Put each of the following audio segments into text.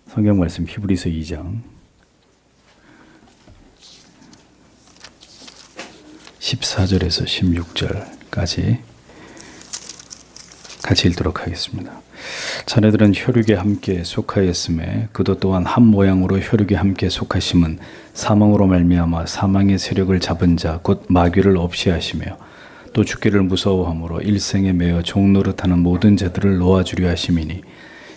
성경 말씀 히브리서 2장 14절에서 16절까지 같이 읽도록 하겠습니다. 자네들은 혈육에 함께 속하였음에 그도 또한 한 모양으로 혈육에 함께 속하심은 사망으로 말미암아 사망의 세력을 잡은 자 곧 마귀를 없이 하시며 또 죽기를 무서워함으로 일생에 매어 종노릇하는 모든 자들을 놓아주려 하심이니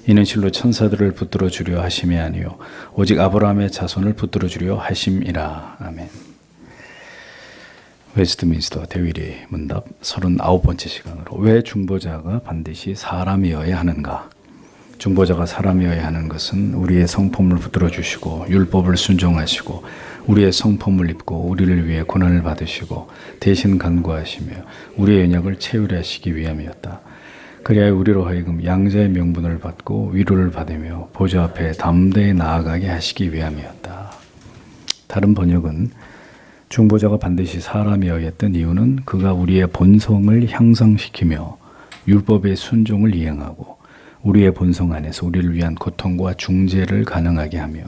이는 실로 천사들을 붙들어 주려 하심이 아니요 오직 아브라함의 자손을 붙들어 주려 하심이라. 아멘. 웨스트민스터 대위리 문답 39번째 시간으로 왜 중보자가 반드시 사람이어야 하는가? 중보자가 사람이어야 하는 것은 우리의 성품을 붙들어 주시고 율법을 순종하시고 우리의 성품을 입고 우리를 위해 고난을 받으시고 대신 간구하시며 우리의 연약을 채우려하시기 위함이었다. 그리하여 우리로 하여금 양자의 명분을 받고 위로를 받으며 보좌 앞에 담대히 나아가게 하시기 위함이었다. 다른 번역은 중보자가 반드시 사람이어야 했던 이유는 그가 우리의 본성을 향상시키며 율법의 순종을 이행하고 우리의 본성 안에서 우리를 위한 고통과 중재를 가능하게 하며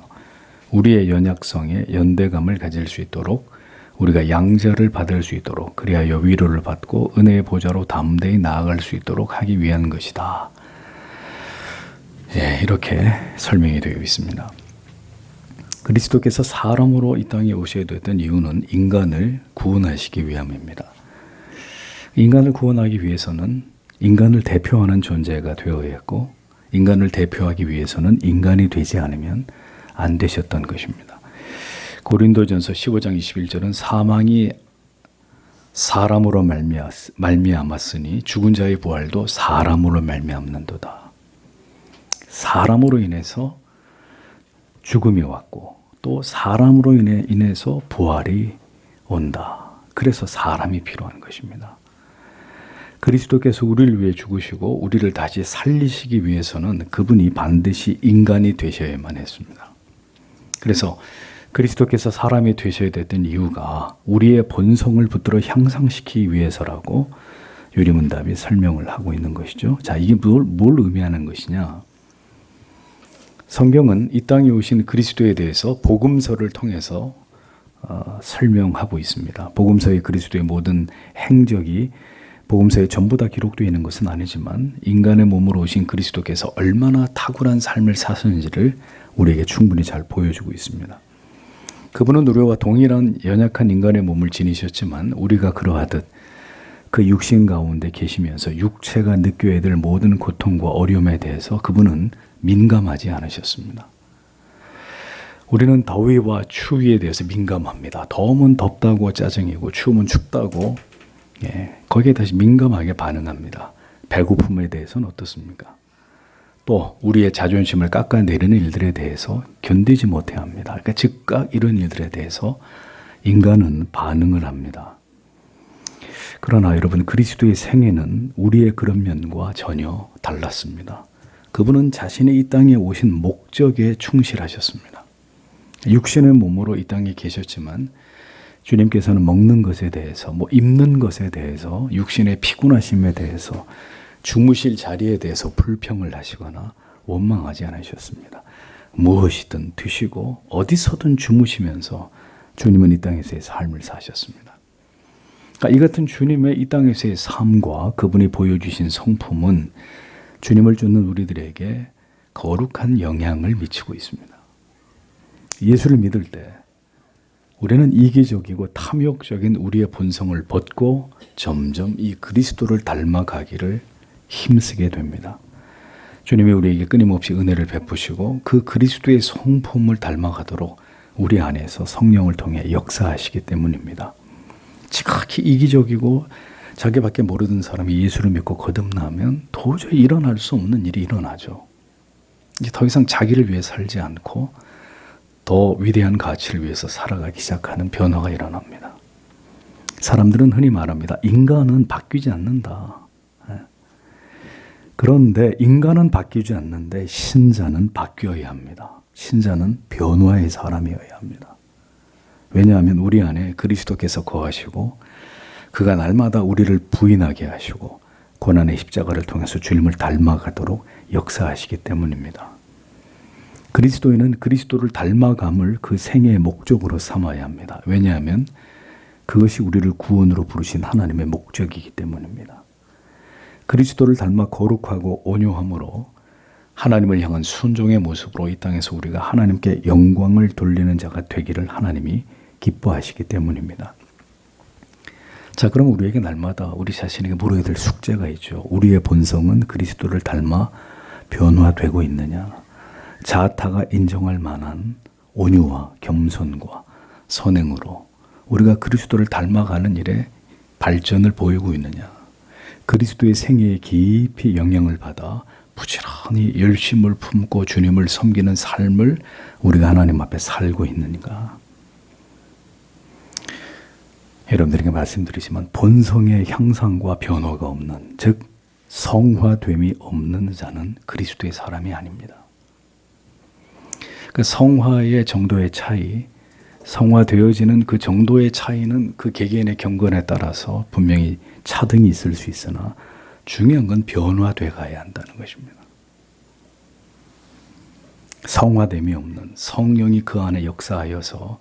우리의 연약성에 연대감을 가질 수 있도록 우리가 양자를 받을 수 있도록 그리하여 위로를 받고 은혜의 보좌로 담대히 나아갈 수 있도록 하기 위한 것이다. 이렇게 설명이 되어 있습니다. 그리스도께서 사람으로 이 땅에 오셔야 됐던 이유는 인간을 구원하시기 위함입니다. 인간을 구원하기 위해서는 인간을 대표하는 존재가 되어야 했고 인간을 대표하기 위해서는 인간이 되지 않으면 안 되셨던 것입니다. 고린도전서 15장 21절은 사망이 사람으로 말미암았으니 죽은 자의 부활도 사람으로 말미암는도다. 사람으로 인해서 죽음이 왔고 또 사람으로 인해서 부활이 온다. 그래서 사람이 필요한 것입니다. 그리스도께서 우리를 위해 죽으시고 우리를 다시 살리시기 위해서는 그분이 반드시 인간이 되셔야만 했습니다. 그래서 그리스도께서 사람이 되셔야 됐던 이유가 우리의 본성을 붙들어 향상시키기 위해서라고 유리문답이 설명을 하고 있는 것이죠. 자, 이게 뭘 의미하는 것이냐? 성경은 이 땅에 오신 그리스도에 대해서 복음서를 통해서 설명하고 있습니다. 복음서의 그리스도의 모든 행적이 복음서에 전부 다 기록되어 있는 것은 아니지만 인간의 몸으로 오신 그리스도께서 얼마나 탁월한 삶을 사셨는지를 우리에게 충분히 잘 보여주고 있습니다. 그분은 우리와 동일한 연약한 인간의 몸을 지니셨지만 우리가 그러하듯 그 육신 가운데 계시면서 육체가 느껴야 될 모든 고통과 어려움에 대해서 그분은 민감하지 않으셨습니다. 우리는 더위와 추위에 대해서 민감합니다. 더우면 덥다고 짜증이고 추우면 춥다고 거기에 다시 민감하게 반응합니다. 배고픔에 대해서는 어떻습니까? 또 우리의 자존심을 깎아내리는 일들에 대해서 견디지 못해합니다. 그러니까 즉각 이런 일들에 대해서 인간은 반응을 합니다. 그러나 여러분 그리스도의 생애는 우리의 그런 면과 전혀 달랐습니다. 그분은 자신의 이 땅에 오신 목적에 충실하셨습니다. 육신의 몸으로 이 땅에 계셨지만 주님께서는 먹는 것에 대해서 입는 것에 대해서 육신의 피곤하심에 대해서 주무실 자리에 대해서 불평을 하시거나 원망하지 않으셨습니다. 무엇이든 드시고 어디서든 주무시면서 주님은 이 땅에서의 삶을 사셨습니다. 그러니까 이 같은 주님의 이 땅에서의 삶과 그분이 보여주신 성품은 주님을 쫓는 우리들에게 거룩한 영향을 미치고 있습니다. 예수를 믿을 때 우리는 이기적이고 탐욕적인 우리의 본성을 벗고 점점 이 그리스도를 닮아가기를 힘쓰게 됩니다. 주님이 우리에게 끊임없이 은혜를 베푸시고 그 그리스도의 성품을 닮아가도록 우리 안에서 성령을 통해 역사하시기 때문입니다. 지극히 이기적이고 자기밖에 모르는 사람이 예수를 믿고 거듭나면 도저히 일어날 수 없는 일이 일어나죠. 이제 더 이상 자기를 위해 살지 않고 더 위대한 가치를 위해서 살아가기 시작하는 변화가 일어납니다. 사람들은 흔히 말합니다. 인간은 바뀌지 않는다. 그런데 인간은 바뀌지 않는데 신자는 바뀌어야 합니다. 신자는 변화의 사람이어야 합니다. 왜냐하면 우리 안에 그리스도께서 거하시고 그가 날마다 우리를 부인하게 하시고 고난의 십자가를 통해서 주님을 닮아가도록 역사하시기 때문입니다. 그리스도인은 그리스도를 닮아감을 그 생애의 목적으로 삼아야 합니다. 왜냐하면 그것이 우리를 구원으로 부르신 하나님의 목적이기 때문입니다. 그리스도를 닮아 거룩하고 온유함으로 하나님을 향한 순종의 모습으로 이 땅에서 우리가 하나님께 영광을 돌리는 자가 되기를 하나님이 기뻐하시기 때문입니다. 자, 그럼 우리에게 날마다 우리 자신에게 물어야 될 숙제가 있죠. 우리의 본성은 그리스도를 닮아 변화되고 있느냐? 자아타가 인정할 만한 온유와 겸손과 선행으로 우리가 그리스도를 닮아가는 일에 발전을 보이고 있느냐? 그리스도의 생애에 깊이 영향을 받아 부지런히 열심을 품고 주님을 섬기는 삶을 우리가 하나님 앞에 살고 있는가? 여러분들에게 말씀드리지만 본성의 향상과 변화가 없는, 즉 성화됨이 없는 자는 그리스도의 사람이 아닙니다. 그 성화의 정도의 차이, 성화되어지는 그 정도의 차이는 그 개개인의 경건에 따라서 분명히 차등이 있을 수 있으나 중요한 건 변화돼 가야 한다는 것입니다. 성화됨이 없는, 성령이 그 안에 역사하여서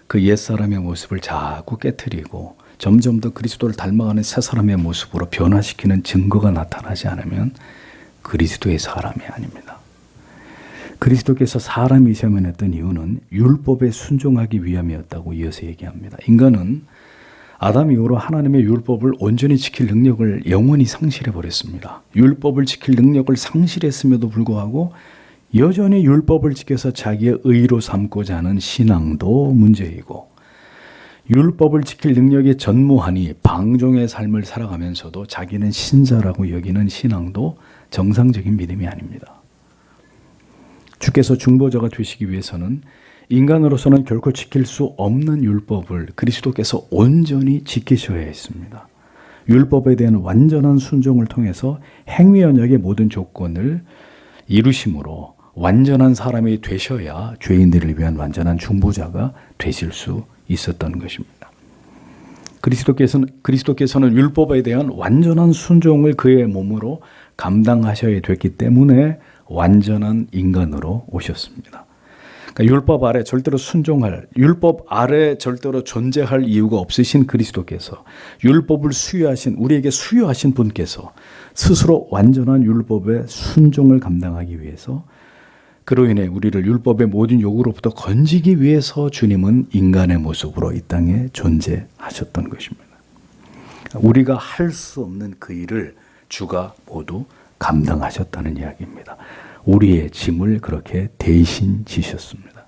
그 옛사람의 모습을 자꾸 깨트리고 점점 더 그리스도를 닮아가는 새 사람의 모습으로 변화시키는 증거가 나타나지 않으면 그리스도의 사람이 아닙니다. 그리스도께서 사람이셔야만 했던 이유는 율법에 순종하기 위함이었다고 이어서 얘기합니다. 인간은 아담 이후로 하나님의 율법을 온전히 지킬 능력을 영원히 상실해 버렸습니다. 율법을 지킬 능력을 상실했음에도 불구하고 여전히 율법을 지켜서 자기의 의로 삼고자 하는 신앙도 문제이고, 율법을 지킬 능력이 전무하니 방종의 삶을 살아가면서도 자기는 신자라고 여기는 신앙도 정상적인 믿음이 아닙니다. 주께서 중보자가 되시기 위해서는 인간으로서는 결코 지킬 수 없는 율법을 그리스도께서 온전히 지키셔야 했습니다. 율법에 대한 완전한 순종을 통해서 행위 언약의 모든 조건을 이루심으로 완전한 사람이 되셔야 죄인들을 위한 완전한 중보자가 되실 수 있었던 것입니다. 그리스도께서는 율법에 대한 완전한 순종을 그의 몸으로 감당하셔야 됐기 때문에 완전한 인간으로 오셨습니다. 그러니까 율법 아래 절대로 순종할, 율법 아래 절대로 존재할 이유가 없으신 그리스도께서, 율법을 수여하신, 우리에게 수여하신 분께서 스스로 완전한 율법의 순종을 감당하기 위해서, 그로 인해 우리를 율법의 모든 요구로부터 건지기 위해서 주님은 인간의 모습으로 이 땅에 존재하셨던 것입니다. 우리가 할 수 없는 그 일을 주가 모두 감당하셨다는 이야기입니다. 우리의 짐을 그렇게 대신 지셨습니다.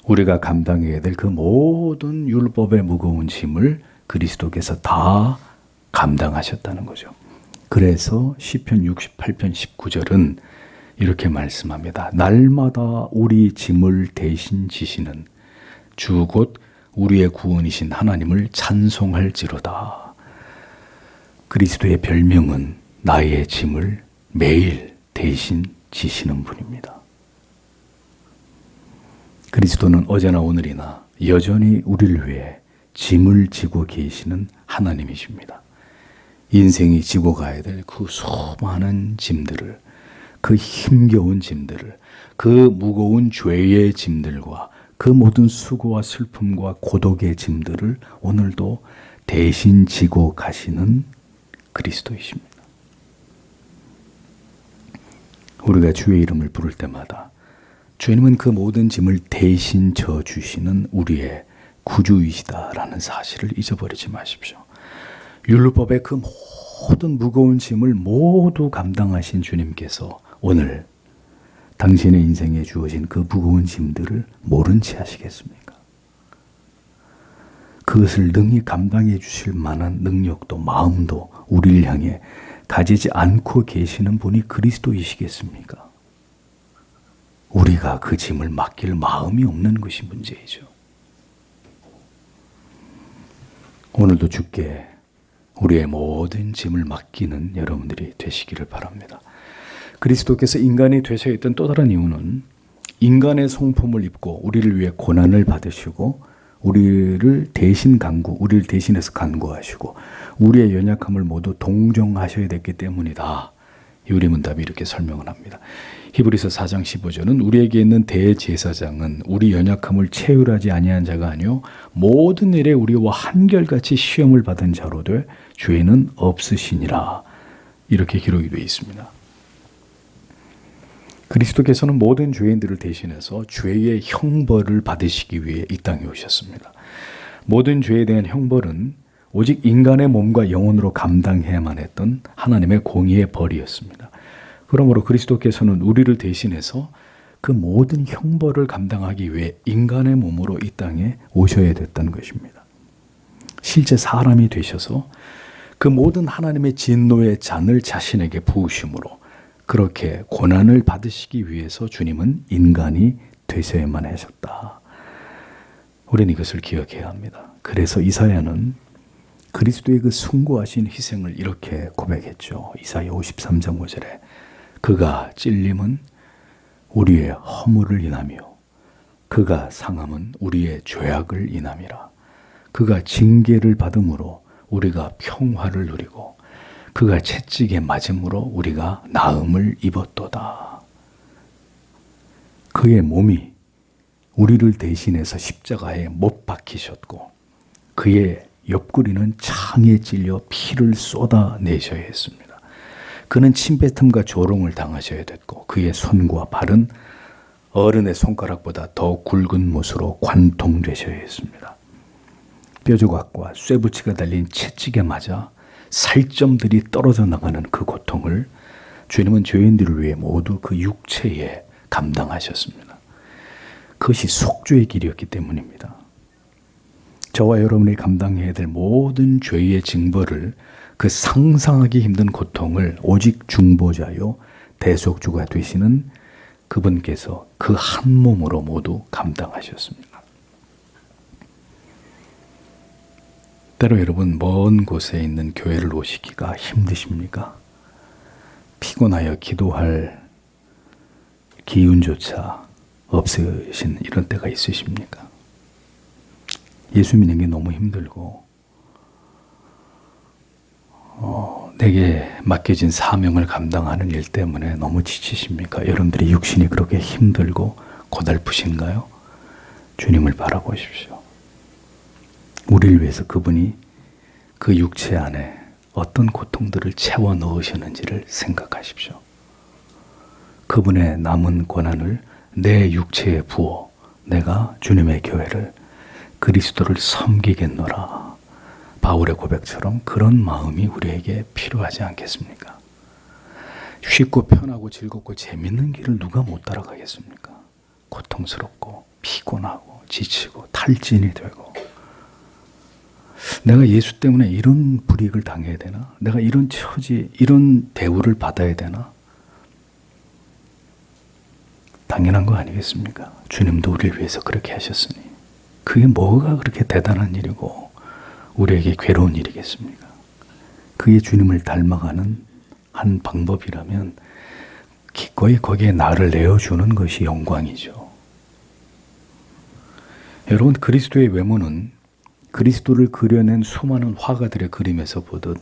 우리가 감당해야 될 그 모든 율법의 무거운 짐을 그리스도께서 다 감당하셨다는 거죠. 그래서 시편 68편 19절은 이렇게 말씀합니다. 날마다 우리 짐을 대신 지시는 주 곧 우리의 구원이신 하나님을 찬송할지로다. 그리스도의 별명은 나의 짐을 매일 대신 지시는 분입니다. 그리스도는 어제나 오늘이나 여전히 우리를 위해 짐을 지고 계시는 하나님이십니다. 인생이 지고 가야 될 그 수많은 짐들을, 그 힘겨운 짐들을, 그 무거운 죄의 짐들과 그 모든 수고와 슬픔과 고독의 짐들을 오늘도 대신 지고 가시는 그리스도이십니다. 우리가 주의 이름을 부를 때마다 주님은 그 모든 짐을 대신 져주시는 우리의 구주이시다라는 사실을 잊어버리지 마십시오. 율법의 그 모든 무거운 짐을 모두 감당하신 주님께서 오늘 당신의 인생에 주어진 그 무거운 짐들을 모른 채 하시겠습니까? 그것을 능히 감당해 주실 만한 능력도 마음도 우리를 향해 가지지 않고 계시는 분이 그리스도이시겠습니까? 우리가 그 짐을 맡길 마음이 없는 것이 문제이죠. 오늘도 주께 우리의 모든 짐을 맡기는 여러분들이 되시기를 바랍니다. 그리스도께서 인간이 되셔야 했던 또 다른 이유는 인간의 성품을 입고 우리를 위해 고난을 받으시고 우리를 대신해서 간구하시고 우리의 연약함을 모두 동정하셔야 됐기 때문이다. 유리문답이 이렇게 설명을 합니다. 히브리서 4장 15절은 우리에게 있는 대제사장은 우리 연약함을 체휼하지 아니한 자가 아니요 모든 일에 우리와 한결같이 시험을 받은 자로 돼 죄는 없으시니라. 이렇게 기록이 되어 있습니다. 그리스도께서는 모든 죄인들을 대신해서 죄의 형벌을 받으시기 위해 이 땅에 오셨습니다. 모든 죄에 대한 형벌은 오직 인간의 몸과 영혼으로 감당해야만 했던 하나님의 공의의 벌이었습니다. 그러므로 그리스도께서는 우리를 대신해서 그 모든 형벌을 감당하기 위해 인간의 몸으로 이 땅에 오셔야 됐던 것입니다. 실제 사람이 되셔서 그 모든 하나님의 진노의 잔을 자신에게 부으심으로 그렇게 고난을 받으시기 위해서 주님은 인간이 되셔야만 하셨다. 우리는 이것을 기억해야 합니다. 그래서 이사야는 그리스도의 그 숭고하신 희생을 이렇게 고백했죠. 이사야 53장 5절에 그가 찔림은 우리의 허물을 인하며 그가 상함은 우리의 죄악을 인함이라. 그가 징계를 받음으로 우리가 평화를 누리고 그가 채찍에 맞음으로 우리가 나음을 입었도다. 그의 몸이 우리를 대신해서 십자가에 못 박히셨고 그의 옆구리는 창에 찔려 피를 쏟아내셔야 했습니다. 그는 침뱉음과 조롱을 당하셔야 됐고 그의 손과 발은 어른의 손가락보다 더 굵은 못으로 관통되셔야 했습니다. 뼈조각과 쇠붙이가 달린 채찍에 맞아 살점들이 떨어져 나가는 그 고통을 주님은 죄인들을 위해 모두 그 육체에 감당하셨습니다. 그것이 속죄의 길이었기 때문입니다. 저와 여러분이 감당해야 될 모든 죄의 징벌을 그 상상하기 힘든 고통을 오직 중보자요 대속주가 되시는 그분께서 그 한 몸으로 모두 감당하셨습니다. 때로 여러분 먼 곳에 있는 교회를 오시기가 힘드십니까? 피곤하여 기도할 기운조차 없으신 이런 때가 있으십니까? 예수 믿는 게 너무 힘들고 내게 맡겨진 사명을 감당하는 일 때문에 너무 지치십니까? 여러분들의 육신이 그렇게 힘들고 고달프신가요? 주님을 바라보십시오. 우리를 위해서 그분이 그 육체 안에 어떤 고통들을 채워 넣으셨는지를 생각하십시오. 그분의 남은 고난을 내 육체에 부어 내가 주님의 교회를 그리스도를 섬기겠노라. 바울의 고백처럼 그런 마음이 우리에게 필요하지 않겠습니까? 쉽고 편하고 즐겁고 재밌는 길을 누가 못 따라가겠습니까? 고통스럽고 피곤하고 지치고 탈진이 되고 내가 예수 때문에 이런 불이익을 당해야 되나? 내가 이런 처지, 이런 대우를 받아야 되나? 당연한 거 아니겠습니까? 주님도 우리를 위해서 그렇게 하셨으니 그게 뭐가 그렇게 대단한 일이고 우리에게 괴로운 일이겠습니까? 그게 주님을 닮아가는 한 방법이라면 기꺼이 거기에 나를 내어주는 것이 영광이죠. 여러분, 그리스도의 외모는 그리스도를 그려낸 수많은 화가들의 그림에서 보듯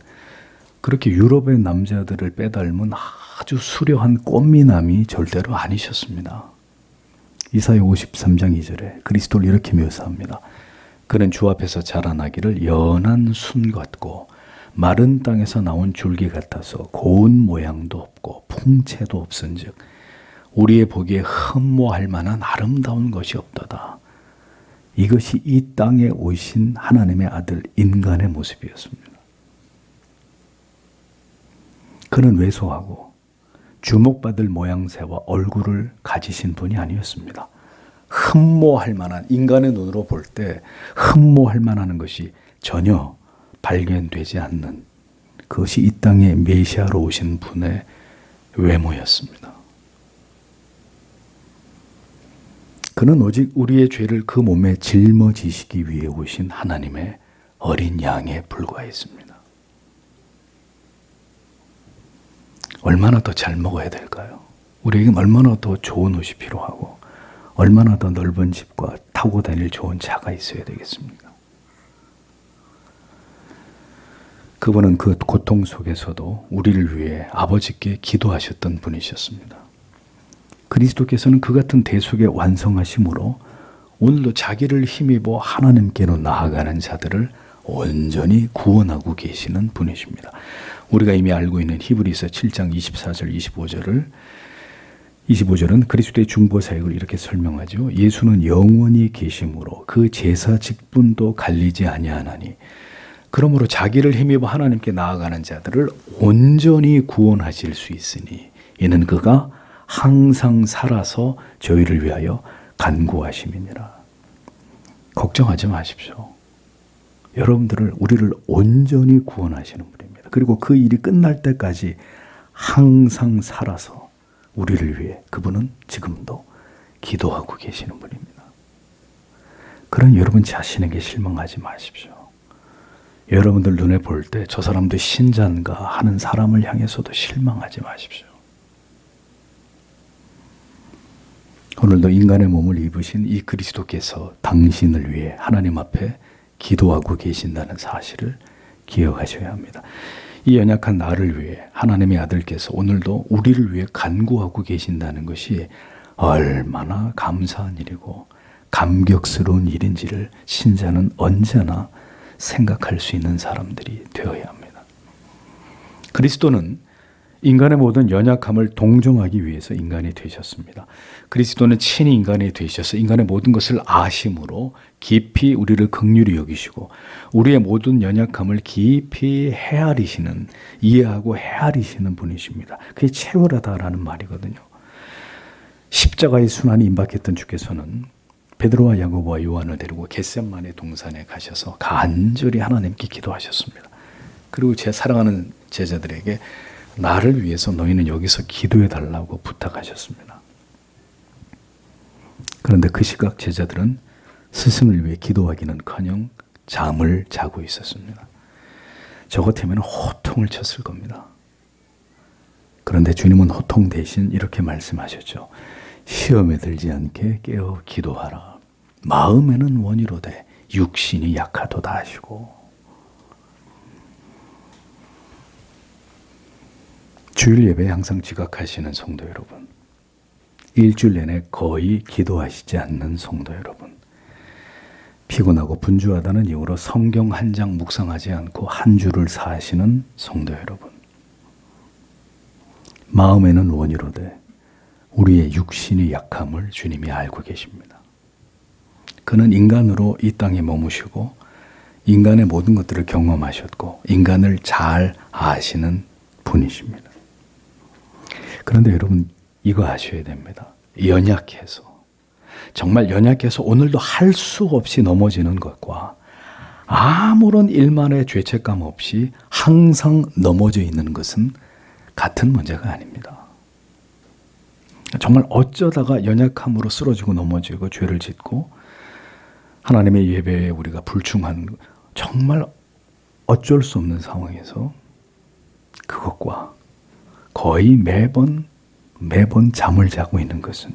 그렇게 유럽의 남자들을 빼닮은 아주 수려한 꽃미남이 절대로 아니셨습니다. 이사야 53장 2절에 그리스도를 이렇게 묘사합니다. 그는 주 앞에서 자라나기를 연한 순 같고 마른 땅에서 나온 줄기 같아서 고운 모양도 없고 풍채도 없은즉 우리의 보기에 흠모할 만한 아름다운 것이 없도다. 이것이 이 땅에 오신 하나님의 아들 인간의 모습이었습니다. 그는 왜소하고 주목받을 모양새와 얼굴을 가지신 분이 아니었습니다. 흠모할 만한, 인간의 눈으로 볼 때 흠모할 만한 것이 전혀 발견되지 않는 그것이 이 땅에 메시아로 오신 분의 외모였습니다. 그는 오직 우리의 죄를 그 몸에 짊어지시기 위해 오신 하나님의 어린 양에 불과했습니다. 얼마나 더 잘 먹어야 될까요? 우리에겐 얼마나 더 좋은 옷이 필요하고 얼마나 더 넓은 집과 타고 다닐 좋은 차가 있어야 되겠습니까? 그분은 그 고통 속에서도 우리를 위해 아버지께 기도하셨던 분이셨습니다. 그리스도께서는 그 같은 대속의 완성하심으로 오늘도 자기를 힘입어 하나님께로 나아가는 자들을 온전히 구원하고 계시는 분이십니다. 우리가 이미 알고 있는 히브리서 7장 24절 25절은 그리스도의 중보 사역을 이렇게 설명하죠. 예수는 영원히 계심으로 그 제사 직분도 갈리지 아니하나니 그러므로 자기를 힘입어 하나님께 나아가는 자들을 온전히 구원하실 수 있으니 이는 그가 항상 살아서 저희를 위하여 간구하심이니라. 걱정하지 마십시오. 여러분들을 우리를 온전히 구원하시는 분입니다. 그리고 그 일이 끝날 때까지 항상 살아서 우리를 위해 그분은 지금도 기도하고 계시는 분입니다. 그런 여러분 자신에게 실망하지 마십시오. 여러분들 눈에 볼 때 저 사람도 신자인가 하는 사람을 향해서도 실망하지 마십시오. 오늘도 인간의 몸을 입으신 이 그리스도께서 당신을 위해 하나님 앞에 기도하고 계신다는 사실을 기억하셔야 합니다. 이 연약한 나를 위해 하나님의 아들께서 오늘도 우리를 위해 간구하고 계신다는 것이 얼마나 감사한 일이고 감격스러운 일인지를 신자는 언제나 생각할 수 있는 사람들이 되어야 합니다. 그리스도는 인간의 모든 연약함을 동정하기 위해서 인간이 되셨습니다. 그리스도는 친히 인간이 되셔서 인간의 모든 것을 아심으로 깊이 우리를 긍휼히 여기시고 우리의 모든 연약함을 깊이 헤아리시는, 이해하고 헤아리시는 분이십니다. 그게 최월하다라는 말이거든요. 십자가의 순환이 임박했던 주께서는 베드로와 야고보와 요한을 데리고 겟셋마네 동산에 가셔서 간절히 하나님께 기도하셨습니다. 그리고 제 사랑하는 제자들에게 나를 위해서 너희는 여기서 기도해 달라고 부탁하셨습니다. 그런데 그 시각 제자들은 스승을 위해 기도하기는커녕 잠을 자고 있었습니다. 저 같으면 호통을 쳤을 겁니다. 그런데 주님은 호통 대신 이렇게 말씀하셨죠. 시험에 들지 않게 깨어 기도하라. 마음에는 원이로되 육신이 약하도다 하시고. 주일 예배에 항상 지각하시는 성도 여러분, 일주일 내내 거의 기도하시지 않는 성도 여러분, 피곤하고 분주하다는 이유로 성경 한 장 묵상하지 않고 한 줄을 사시는 성도 여러분, 마음에는 원이로되 우리의 육신의 약함을 주님이 알고 계십니다. 그는 인간으로 이 땅에 머무시고 인간의 모든 것들을 경험하셨고 인간을 잘 아시는 분이십니다. 그런데 여러분 이거 아셔야 됩니다. 연약해서, 정말 연약해서 오늘도 할 수 없이 넘어지는 것과 아무런 일만의 죄책감 없이 항상 넘어져 있는 것은 같은 문제가 아닙니다. 정말 어쩌다가 연약함으로 쓰러지고 넘어지고 죄를 짓고 하나님의 예배에 우리가 불충하는, 정말 어쩔 수 없는 상황에서 그것과 거의 매번 잠을 자고 있는 것은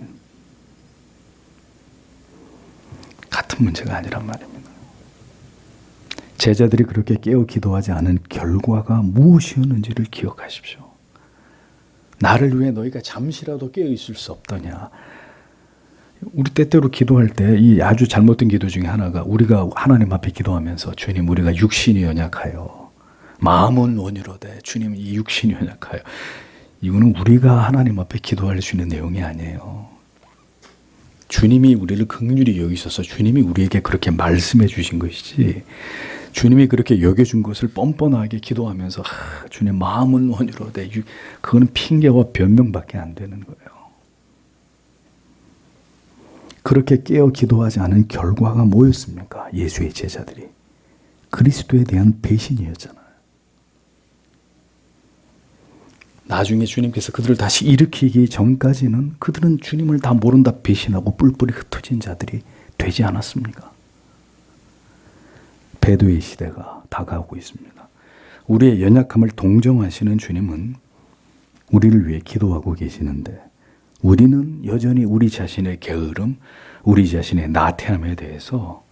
같은 문제가 아니란 말입니다. 제자들이 그렇게 깨어 기도하지 않은 결과가 무엇이었는지를 기억하십시오. 나를 위해 너희가 잠시라도 깨어 있을 수 없더냐. 우리 때때로 기도할 때 이 아주 잘못된 기도 중에 하나가, 우리가 하나님 앞에 기도하면서 주님 우리가 육신이 연약하여 마음은 원이로되 주님 이 육신이 연약하여, 이거는 우리가 하나님 앞에 기도할 수 있는 내용이 아니에요. 주님이 우리를 긍휼히 여기셔서 주님이 우리에게 그렇게 말씀해 주신 것이지, 주님이 그렇게 여겨준 것을 뻔뻔하게 기도하면서 주님 마음은 원이로되, 그거는 핑계와 변명밖에 안 되는 거예요. 그렇게 깨어 기도하지 않은 결과가 뭐였습니까? 예수의 제자들이 그리스도에 대한 배신이었잖아요. 나중에 주님께서 그들을 다시 일으키기 전까지는 그들은 주님을 다 모른다 배신하고 뿔뿔이 흩어진 자들이 되지 않았습니까? 배도의 시대가 다가오고 있습니다. 우리의 연약함을 동정하시는 주님은 우리를 위해 기도하고 계시는데, 우리는 여전히 우리 자신의 게으름, 우리 자신의 나태함에 대해서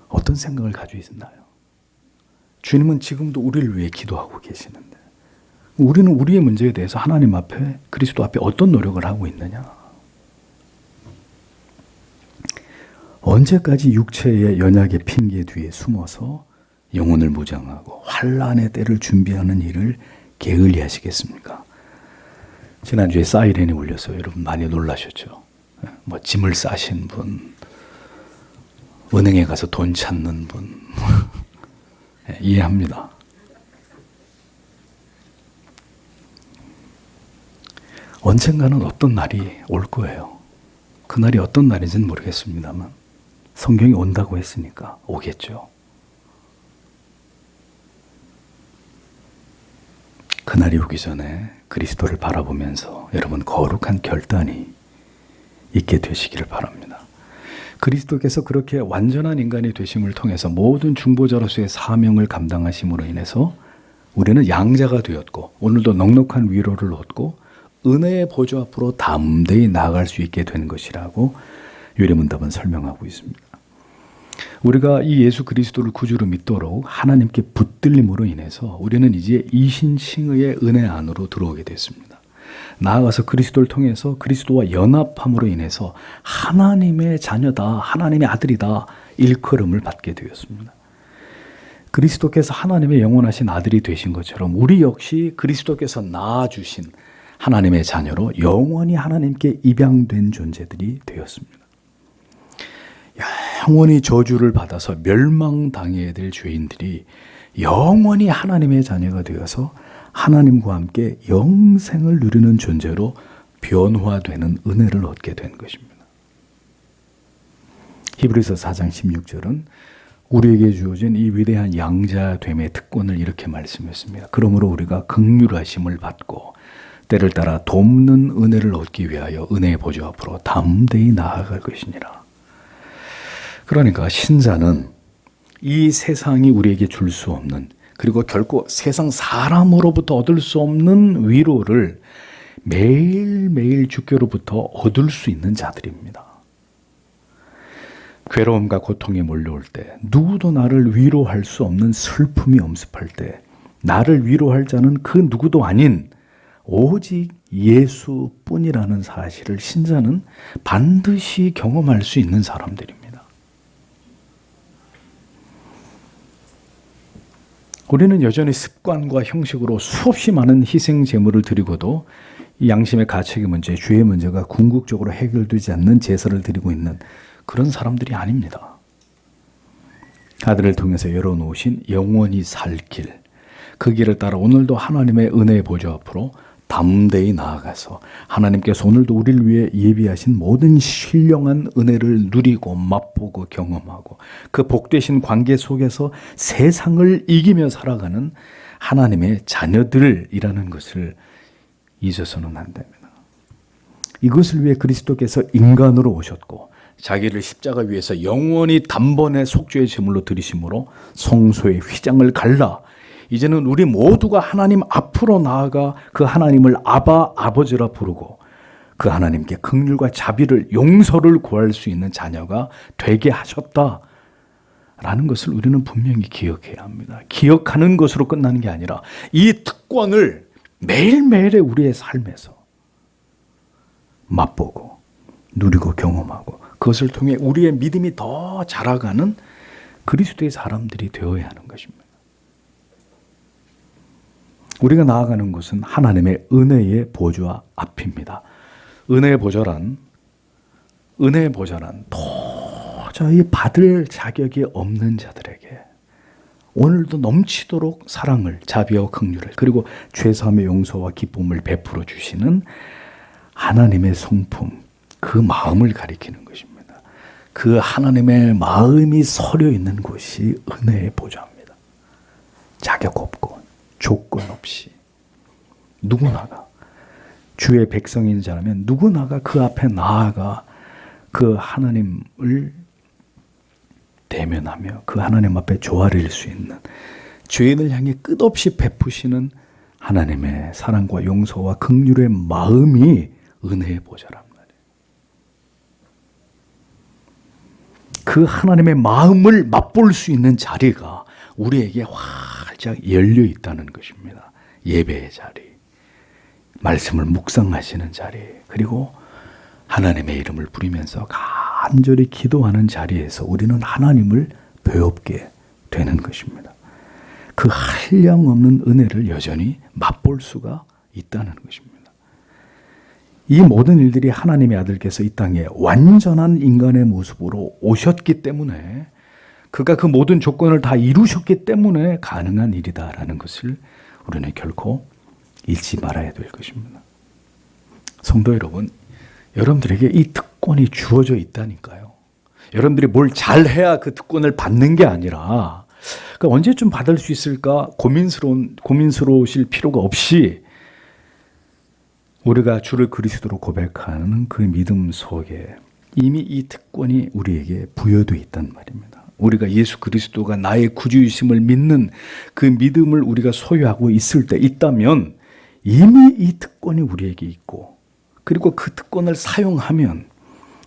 어떤 생각을 가지고 있나요? 주님은 지금도 우리를 위해 기도하고 계시는데 우리는 우리의 문제에 대해서 하나님 앞에, 그리스도 앞에 어떤 노력을 하고 있느냐? 언제까지 육체의 연약의 핑계 뒤에 숨어서 영혼을 무장하고 환난의 때를 준비하는 일을 게을리 하시겠습니까? 지난주에 사이렌이 울려서 여러분 많이 놀라셨죠? 뭐 짐을 싸신 분, 은행에 가서 돈 찾는 분 이해합니다. 언젠가는 어떤 날이 올 거예요. 그 날이 어떤 날인지는 모르겠습니다만 성경이 온다고 했으니까 오겠죠. 그날이 오기 전에 그리스도를 바라보면서 여러분 거룩한 결단이 있게 되시기를 바랍니다. 그리스도께서 그렇게 완전한 인간이 되심을 통해서 모든 중보자로서의 사명을 감당하심으로 인해서 우리는 양자가 되었고 오늘도 넉넉한 위로를 얻고 은혜의 보좌 앞으로 담대히 나아갈 수 있게 된 것이라고 유래문답은 설명하고 있습니다. 우리가 이 예수 그리스도를 구주로 믿도록 하나님께 붙들림으로 인해서 우리는 이제 이신칭의의 은혜 안으로 들어오게 됐습니다. 나아가서 그리스도를 통해서 그리스도와 연합함으로 인해서 하나님의 자녀다, 하나님의 아들이다 일컬음을 받게 되었습니다. 그리스도께서 하나님의 영원하신 아들이 되신 것처럼 우리 역시 그리스도께서 낳아주신 하나님의 자녀로 영원히 하나님께 입양된 존재들이 되었습니다. 영원히 저주를 받아서 멸망당해야 될 죄인들이 영원히 하나님의 자녀가 되어서 하나님과 함께 영생을 누리는 존재로 변화되는 은혜를 얻게 된 것입니다. 히브리서 4장 16절은 우리에게 주어진 이 위대한 양자됨의 특권을 이렇게 말씀했습니다. 그러므로 우리가 긍휼하심을 받고 때를 따라 돕는 은혜를 얻기 위하여 은혜의 보좌 앞으로 담대히 나아갈 것이니라. 그러니까 신자는 이 세상이 우리에게 줄 수 없는, 그리고 결코 세상 사람으로부터 얻을 수 없는 위로를 매일매일 주께로부터 얻을 수 있는 자들입니다. 괴로움과 고통이 몰려올 때, 누구도 나를 위로할 수 없는 슬픔이 엄습할 때, 나를 위로할 자는 그 누구도 아닌 오직 예수뿐이라는 사실을 신자는 반드시 경험할 수 있는 사람들입니다. 우리는 여전히 습관과 형식으로 수없이 많은 희생 제물을 드리고도 이 양심의 가책의 문제, 죄의 문제가 궁극적으로 해결되지 않는 제사를 드리고 있는 그런 사람들이 아닙니다. 아들을 통해서 열어놓으신 영원히 살 길, 그 길을 따라 오늘도 하나님의 은혜의 보좌 앞으로 담대히 나아가서 하나님께서 오늘도 우리를 위해 예비하신 모든 신령한 은혜를 누리고 맛보고 경험하고 그 복되신 관계 속에서 세상을 이기며 살아가는 하나님의 자녀들이라는 것을 잊어서는 안 됩니다. 이것을 위해 그리스도께서 인간으로 오셨고 자기를 십자가 위에서 영원히 단번에 속죄의 제물로 드리심으로 성소의 휘장을 갈라 이제는 우리 모두가 하나님 앞으로 나아가 그 하나님을 아바, 아버지라 부르고 그 하나님께 긍휼과 자비를, 용서를 구할 수 있는 자녀가 되게 하셨다라는 것을 우리는 분명히 기억해야 합니다. 기억하는 것으로 끝나는 게 아니라 이 특권을 매일매일의 우리의 삶에서 맛보고 누리고 경험하고 그것을 통해 우리의 믿음이 더 자라가는 그리스도의 사람들이 되어야 하는 것입니다. 우리가 나아가는 곳은 하나님의 은혜의 보좌 앞입니다. 은혜의 보좌란 도저히 받을 자격이 없는 자들에게 오늘도 넘치도록 사랑을, 자비와 긍휼을, 그리고 죄사함의 용서와 기쁨을 베풀어 주시는 하나님의 성품, 그 마음을 가리키는 것입니다. 그 하나님의 마음이 서려 있는 곳이 은혜의 보좌입니다. 자격 없고 조건 없이 누구나가 주의 백성인 자라면 누구나가 그 앞에 나아가 그 하나님을 대면하며 그 하나님 앞에 조아릴 수 있는, 죄인을 향해 끝없이 베푸시는 하나님의 사랑과 용서와 긍휼의 마음이 은혜의 보좌란 말이에요. 그 하나님의 마음을 맛볼 수 있는 자리가 우리에게 활짝 열려 있다는 것입니다. 예배의 자리, 말씀을 묵상하시는 자리, 그리고 하나님의 이름을 부리면서 간절히 기도하는 자리에서 우리는 하나님을 배웁게 되는 것입니다. 그 한량없는 은혜를 여전히 맛볼 수가 있다는 것입니다. 이 모든 일들이 하나님의 아들께서 이 땅에 완전한 인간의 모습으로 오셨기 때문에, 그가 그 모든 조건을 다 이루셨기 때문에 가능한 일이다라는 것을 우리는 결코 잊지 말아야 될 것입니다. 성도 여러분, 여러분들에게 이 특권이 주어져 있다니까요. 여러분들이 뭘 잘해야 그 특권을 받는 게 아니라, 그러니까 언제쯤 받을 수 있을까 고민스러우실 필요가 없이 우리가 주를 그리스도로 고백하는 그 믿음 속에 이미 이 특권이 우리에게 부여되어 있단 말입니다. 우리가 예수 그리스도가 나의 구주이심을 믿는 그 믿음을 우리가 소유하고 있다면 이미 이 특권이 우리에게 있고, 그리고 그 특권을 사용하면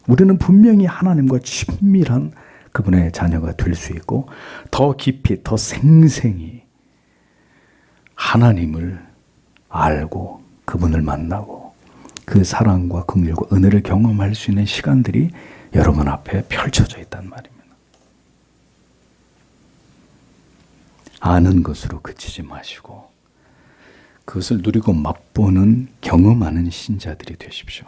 우리는 분명히 하나님과 친밀한 그분의 자녀가 될 수 있고, 더 깊이 더 생생히 하나님을 알고 그분을 만나고 그 사랑과 긍휼과 은혜를 경험할 수 있는 시간들이 여러분 앞에 펼쳐져 있단 말입니다. 아는 것으로 그치지 마시고 그것을 누리고 맛보는 경험하는 신자들이 되십시오.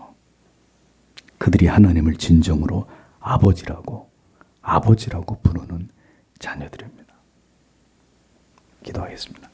그들이 하나님을 진정으로 아버지라고 부르는 자녀들입니다. 기도하겠습니다.